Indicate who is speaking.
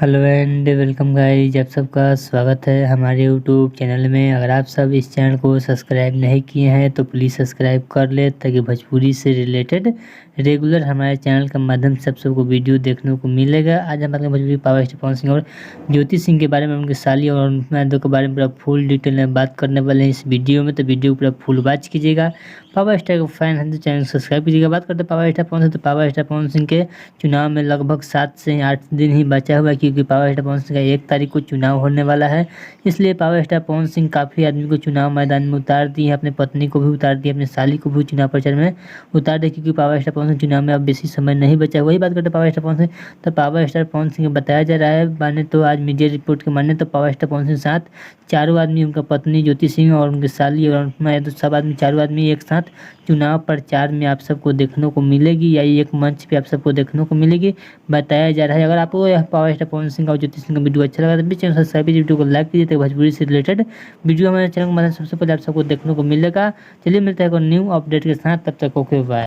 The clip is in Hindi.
Speaker 1: हेलो एंड वेलकम गाइस, आप सबका स्वागत है हमारे यूट्यूब चैनल में। अगर आप सब इस चैनल को सब्सक्राइब नहीं किए हैं तो प्लीज़ सब्सक्राइब कर ले, ताकि भोजपुरी से रिलेटेड रेगुलर हमारे चैनल के माध्यम से आप सबको वीडियो देखने को मिलेगा। आज हम बात करेंगे भोजपुरी पावर स्टार पवन सिंह और ज्योति सिंह के बारे में, उनकी साली और उनके दो के बारे में पूरा फुल डिटेल में बात करने वाले हैं इस वीडियो में। तो वीडियो पूरा फुल वॉच कीजिएगा। पावर स्टार का फैन है तो चैनल सब्सक्राइब कीजिएगा। बात करते हैं पावर स्टार पवन सिंह, तो पावर स्टार पवन सिंह के चुनाव में लगभग 7 से 8 दिन ही बचा हुआ है, क्योंकि पावर स्टार पवन सिंह का 1 तारीख को चुनाव होने वाला है। इसलिए पावर स्टार पवन सिंह काफ़ी आदमी को चुनाव मैदान में उतार दिए हैं, अपनी पत्नी को भी उतार दिया, अपनी साली को भी चुनाव प्रचार में उतार दिया, क्योंकि पावर स्टार पवन सिंह चुनाव में अब बेसी समय नहीं बचा हुआ। वही बात करते हैं पावर स्टार पवन सिंह, तो पावर स्टार पवन सिंह बताया जा रहा है माने तो आज मीडिया रिपोर्ट के माने तो पावर स्टार पवन सिंह के साथ चारों आदमी, उनका पत्नी ज्योति सिंह और उनकी साली और मैं तो सब आदमी, चारों आदमी एक साथ चुनाव प्रचार में आप सबको देखने को मिलेगी, या एक मंच पे आप सबको देखने को मिलेगी, बताया जा रहा है। अगर आपको यह पावर स्टार पवन सिंह और ज्योति सिंह का वीडियो अच्छा लगा तो प्लीज चैनल सब्सक्राइब कीजिए, वीडियो को लाइक कीजिए, ताकि भोजपुरी से रिलेटेड वीडियो हमारे चैनल के माध्यम से सबसे पहले आप सबको देखने को मिलेगा। चलिए मिलता है एक न्यू अपडेट के साथ, तब तक ओके बाय।